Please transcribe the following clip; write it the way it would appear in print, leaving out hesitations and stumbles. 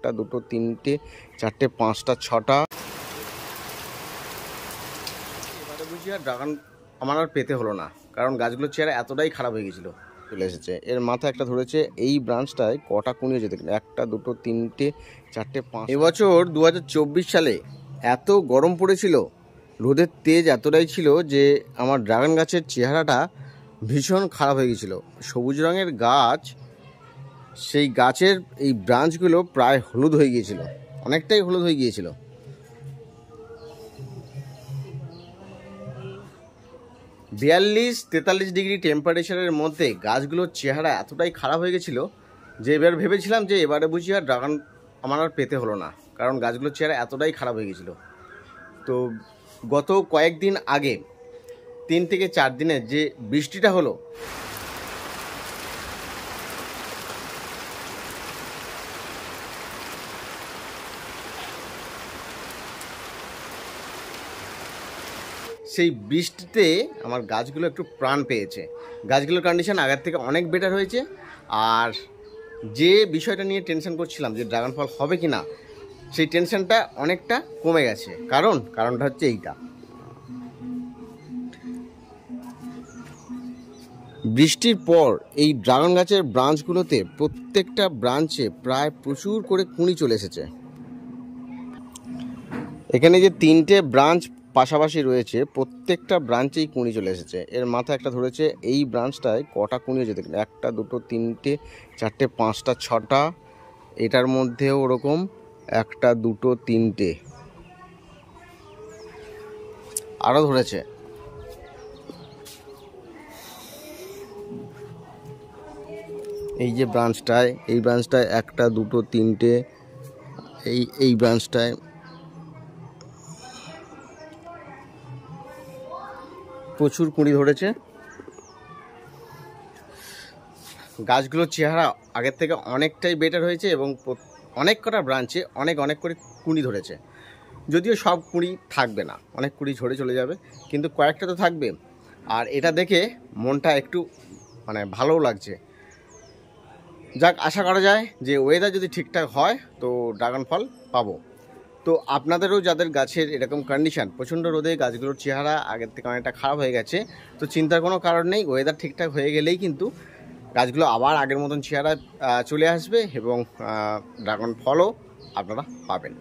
একটা দুটো তিনটে চারটে পাঁচটা ছটা। এবারে বুঝি আর ড্রাগন আমার আর পেতে হলো না, কারণ গাছগুলোর চেহারা এতটাই খারাপ হয়ে গেছিলো। চলে এসেছে এর মাথা একটা ধরেছে। এই ব্রাঞ্চটায় কটা কুনিয়ে যেতে, একটা দুটো তিনটে চারটে পাঁচ। এবছর 2024 সালে এত গরম পড়েছিল, রোদের তেজ এতটাই ছিল যে আমার ড্রাগন গাছের চেহারাটা ভীষণ খারাপ হয়ে গেছিলো। সবুজ রঙের গাছ, সেই গাছের এই ব্রাঞ্চগুলো প্রায় হলুদ হয়ে গিয়েছিল, অনেকটাই হলুদ হয়ে গিয়েছিল। 42-43 ডিগ্রি টেম্পারেচারের মধ্যে গাছগুলোর চেহারা এতটাই খারাপ হয়ে গেছিলো যে এবার ভেবেছিলাম যে এবারে বুঝি আর ড্রাগন আমার আর পেতে হলো না, কারণ গাছগুলোর চেহারা এতটাই খারাপ হয়ে গেছিলো। তো গত কয়েকদিন আগে 3 থেকে 4 দিনের যে বৃষ্টিটা হলো, সেই বৃষ্টিতে আমার গাছগুলো একটু প্রাণ পেয়েছে। গাছগুলোর কন্ডিশন আগের থেকে অনেক বেটার হয়েছে। আর যে বিষয়টা নিয়ে টেনশন করছিলাম যে ড্রাগন ফল হবে কি না, সেই টেনশনটা অনেকটা কমে গেছে। কারণটা হচ্ছে এইটা, বৃষ্টির পর এই ড্রাগন গাছের ব্রাঞ্চগুলোতে প্রত্যেকটা ব্রাঞ্চে প্রায় প্রচুর করে কুঁড়ি চলে এসেছে। এখানে যে 3টে ব্রাঞ্চ পাশাপাশি রয়েছে, প্রত্যেকটা ব্রাঞ্চেই কুঁড়ি চলে এসেছে। এর মাথা একটা ধরেছে। এই ব্রাঞ্চটায় কটা কুঁড়ি যেতে, একটা দুটো তিনটে চারটে পাঁচটা ছটা। এটার মধ্যেও ওরকম একটা দুটো তিনটে আরও ধরেছে। এই যে ব্রাঞ্চটায়, এই ব্রাঞ্চটায় একটা দুটো তিনটে, এই ব্রাঞ্চটায় প্রচুর কুঁড়ি ধরেছে। গাছগুলোর চেহারা আগের থেকে অনেকটাই বেটার হয়েছে এবং অনেক কটা ব্রাঞ্চে অনেক করে কুঁড়ি ধরেছে। যদিও সব কুঁড়ি থাকবে না, অনেক কুঁড়ি ঝরে চলে যাবে, কিন্তু কয়েকটা তো থাকবে। আর এটা দেখে মনটা একটু ভালোও লাগছে। যাক, আশা করা যায় যে ওয়েদার যদি ঠিকঠাক হয় তো ড্রাগন ফল পাবো। তো আপনাদেরও যাদের গাছের এরকম কন্ডিশান, প্রচণ্ড রোদে গাছগুলোর চেহারা আগের থেকে অনেকটা খারাপ হয়ে গেছে, তো চিন্তার কোনো কারণ নেই। ওয়েদার ঠিকঠাক হয়ে গেলেই কিন্তু গাছগুলো আবার আগের মতন চেহারা চলে আসবে এবং ড্রাগন ফলও আপনারা পাবেন।